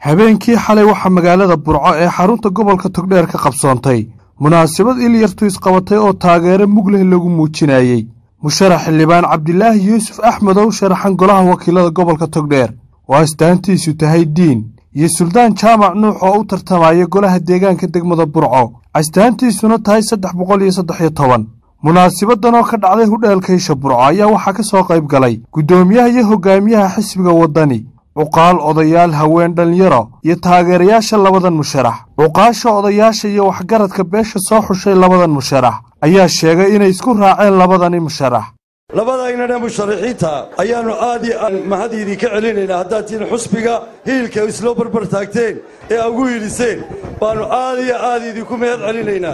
habeenkii xalay waxaa magaalada Burco ee xarunta gobolka Togdheer ka qabsoontay munaasabad ilyartu isqabatay oo taageero mug leh lagu muujinayay musharax xildhibaan Cabdilaahi Yuusuf Axmed oo sharaxan golaha wakiilada gobolka Togdheer oo astaantiisu tahay diin iyo Suldaan Jaamac Nuux oo u tartamaya golaha deegaanka degmada Burco astaantiisuna tahay 313 munaasabadan oo ka dhacday hudheelka Isha Burco ayaa waxa ka soo qayb galay gudoomiyaha iyo hogaamiyaha xisbiga wadani uqaal odayaal haween dhalinyaro iyo taageerayaasha labadan musharax uqaasha odayaasha iyo waxgaradka beesha soo xushay labadan musharax ayaa sheegay inay isku raaceen labadan musharax labadayna musharaxiinta ayaanu aad iyo mahadiyadi ka celinayna hadaatiin xusbiga hiilka isla barbar taagteen ee ugu yiliseen baanu aad iyo aad idinku mahad celinayna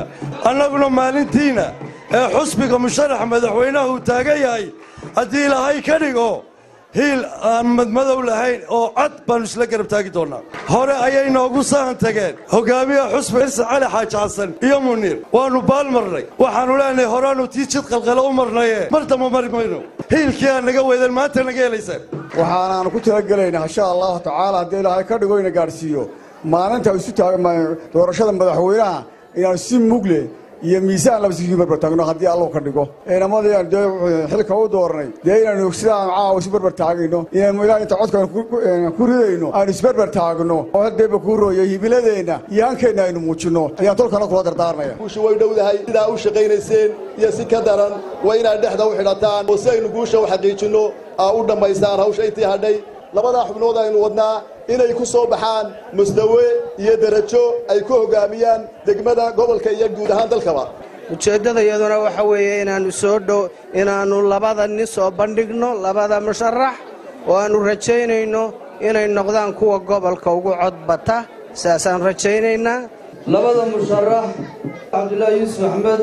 annaguna maalintiina ee xusbiga musharax madaxweynaha uu taagan yahay hadii ilaahay ka dhigo hiil aan madmadow lahayn oo cad baan isla garab taagi doonaa hore ayay noogu saahan tageen hogaamiyaha xusbiga Cali Xaaji Xasan iyo Muniir waanu baalmarnay waxaanu leenahay horaanu tii jid qalqalo u marnay martamo marmayno hiilkii aan naga weedan maanta naga helaysan waxaan ku talagalaynaa insha Allah tacaala hadii ilaahay ka dhigo in gaarsiiyo maalinta isu taagmay doorashada madaxweynaha inaan si mugle iyo miisaan la isku barbar taagno hadii Allah ka dhigo eenamadii xilka u doornay deeyaan ogsidaan caawa si barbar taagino inaan ilaahay inta codka ku ridayno aan is barbar taagno oo hadaba ku rooyay hibiladeena yaankeena aynu muujino ayaan tolkana kula dardaarmaya guusha way dhowdahay sida u shaqeynayeen iyo si ka daran way inaan dhexda u xidhataan oo si aynu guusha u xaqiijino u dhamaystaan hawsha intii hadhay labada xubnood aynu wadnaa inay ku soo baxaan musdawe iyo darajo ay ku hogaamiyaan degmada gobolka iyo guud ahaan dalkaba ujeedada iyaduna waxa weeye inaanu labada nin soo bandhigno labada musharax oo aanu rajaynayno inay noqdaan kuwa gobolka ugu codbata saasaan rajaynaynaa labada musharax Cabdilaahi Yuusuf Axmed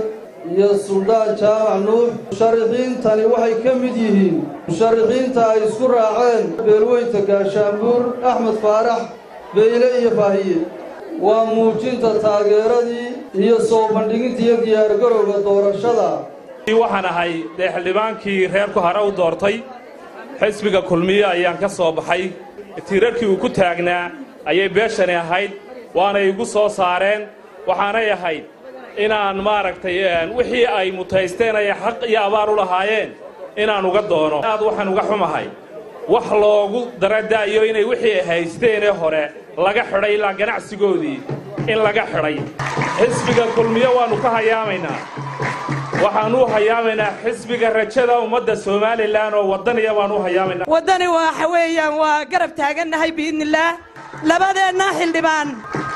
iyo Suldaan Jaamac Nuux musharaxiintani waxay ka mid yihiin musharaxiinta ay isku raaceen beelweynta Gaashaanbuur Axmed Faarax Beyle iyo Faahiye waa muujinta taageeradii iyo soo bandhiginta iyo diyaargarowga doorashada waxaan ahay xildhibaankii reerku hore u doortay xisbiga kulmiye ayaan ka soo baxay tiirarkii uu ku taagnaa ayay beeshani ahayd waana igu soo saareen waxaanay ahayd inaan maaragtay wixii ay mutaysteen ay xaq iyo abaar u lahaayeen inaan uga doono aad waxaan uga xumahay wax loogu daradaayo inay wixii haysteen hore laga xidhay la ganacsigoodii in laga xidhay xisbiga kulmiye waanu ka hayaamayna waxaanu hayaamayna xisbiga rajada ummadda Soomaaliland oo wadaniya waanu hayaamayna wadani waxa weeyaan waa garab taaganahay biidnillah labadeena xildhibaan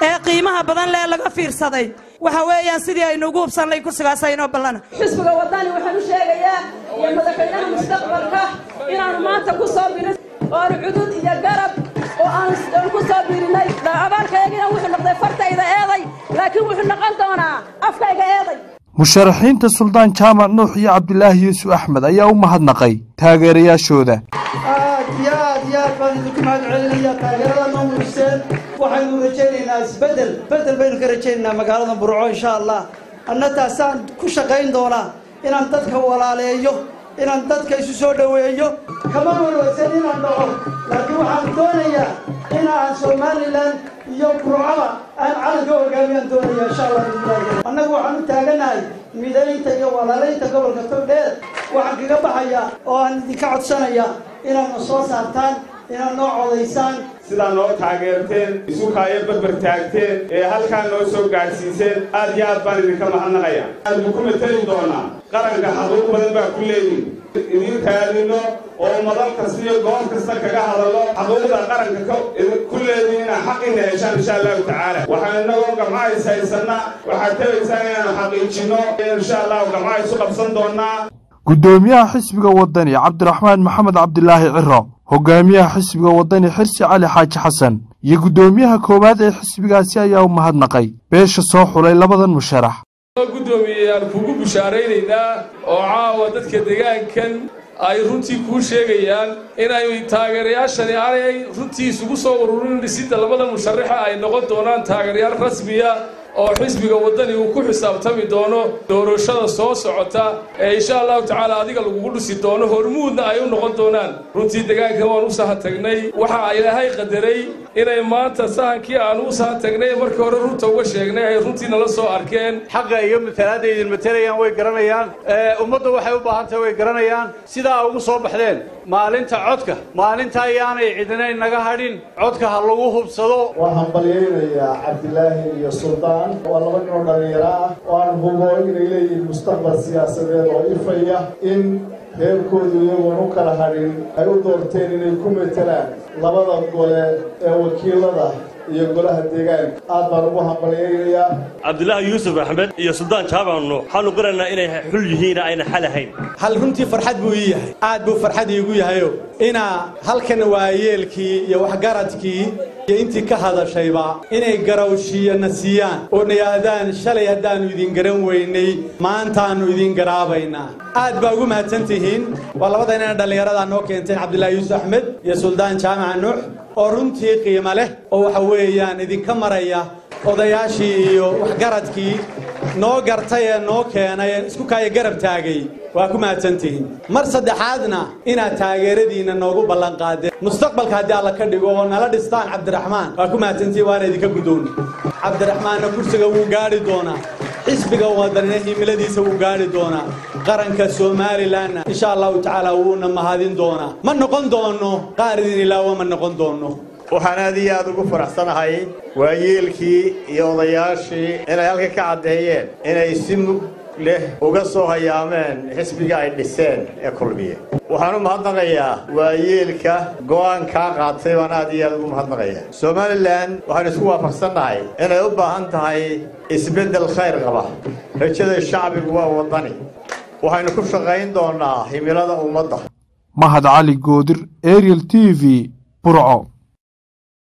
ee qiimaha badan leh laga fiirsaday waxa weeyaan sidii aynu ugu hubsanay ku sigaasayno balana xisbiga wadani waxaan u sheegayaa in madaxweynaha mustaqbalka inaanu maanta ku soo birin oo cudud iyo garab oo aan ku soo birinay abaalkayga wuxuu noqday fartayda eeday laakiin wuxuu noqon doonaa afkayga eeday musharaxiinta Suldaan Jaamac Nuux iyo Cabdilaahi Yuusuf Axmed ayaa u mahadnaqay taageerayaashooda يا فندم كمان عليا تاجرنا نورسين وحين رجينا بدل بين كرجينا مقالنا برعو إن شاء الله أن تاسان كشقين دولا إن أنتك ولا عليه إن أنتك يسوع وياه كمان ورسين إن الله لكن وحن دنيا إن سومالي لان يوم برعوا أن على جو جميع دنيا إن شاء الله أنا وحن تاجنا ميدان تجوا ولا لين تقبل كتبدل وحن كجبهايا وأن ذكرت سنة inaan soo saartaan inaan noo codeysaan sida noo taageerteen isu kaayay barbar taagteen ee halkaan noo soo gaarsiiseen aad iyo aad baan idinka mahadnaqaya aad ku metelin doonaa qaranka xaquuq badan baa ku leeyihiin idin taadino oo madal kasta iyo goob kasta kaga hadalo xaquuqda qaranka ku leeyihiin xaqina heshaan insha Allah tacaala waxaan nagoo gamcaysa haysana waxa tabaysan inaan xaqiijino insha Allah gamcaysu qabsan doonaa gudoomiyaha xisbiga wadani Cabdiraxmaan Maxamed Cabdilaahi Ciro hogaamiyaha xisbiga wadani Xirsi Cali Xaaji Xasan iyo gudoomiyaha koowaad ee xisbigaasi ayaa u mahadnaqay beesha soo xulay labadan musharax gudoomiyaha kugu bushaareynayna oo caawa dadka deegaankan ay runtii ku sheegayaan in ay taageerayaashani ay runtii isugu soo ururin dhisida labada musharax ay noqon doonaan taageerayaal rasmi ah oo xisbiga wadani uu ku xisaabtami doono doorashada soo socota ee insha Allah tacaala adiga lagu dhisi doono hormuudna ay u noqon doonaan runtii deegaanka waan u saha tagnay waxa ilaahay qadaray inay maanta sahankii aan u saha tagnay markii hore runta uga sheegnay ay runtii nala soo arkeen xaqa iyo matalaadda idin matalayaan way garanayaan ummadda waxay u baahan tahay way garanayaan sidaa ugu soo baxdeen maalinta codka maalinta ayaanay cidina naga hadhin codka ha lagu hubsado waxaan balyeeynaya Cabdilaahi iyo Sultaan oo laba nin oo dhalinyaro ah oo aan hubo inay leeyihiin mustaqbal siyaasadeed oo ifaya in heerkoodu iyagoon u kala hadhin ay u doorteen inay ku metelaan labada gole ee wakiilada iyo golaha deegaanka aad baan ugu hambalyeeynaya Cabdilaahi Yuusuf Axmed iyo Sultaan Jaabaanno waxaanu garanaa inay xul yihiin ayna xal ahayn hal runtii farxad buu yahay aad buu farxad iigu yahayo ina halkan waayeelkii iyo waxgaradkii iyo intii ka hadashayba inay garawshiyana siiyaan oo niyadaan shalay haddaanu idin garan weynay maantaanu idin garaabaynaa aad baa ugu mahadsantihiin waa labada inay dhalinyarada noo keenteen Cabdilaahi Yuusuf Axmed iyo Sultaan Jaamac Nuux oo runtii qiimo leh oo waxa weeyaan idinka maraya odayaashii iyo waxgaradkii noo gartay ee noo keenay isku kaaya garab taagay waa ku mahadsantihiin mar saddexaadna inaad taageeradiina noogu ballan qaadeen mustaqbalka haddii alla ka dhigo oo nala dhistaan Cabdiraxmaan waa ku mahadsantihiin waana idinka gudoon Cabdiraxmaanna kursiga wuu gaari doonaa xisbiga wadaniga himiladiisa wuu gaari doonaa qaranka Soomaaliland insha Allah tacaala wuuna mahadin doonaa ma noqon doono qaaridin ilaa ma noqon doono waxaan aad iyo aad ugu faraxsanahay waayeelkii iyo odayaashii inay halka ka cadeeyeen inay si mug leh uga soo hayaameen xisbiga ay dhiseen ee kulmiye waxaan u mahadnaqayaa waayeelka go'aan ka qaatay waan aad iyo aad ugu mahadnaqayaa Soomaaliland waxaan isku waafaqsanahay inay u baahan tahay isbedel khayr qaba rajada shacbiga waa wadani waxaynu ku shaqayn doonaa himilada ummadda Mahad Cali Goodir Ariel TV Burco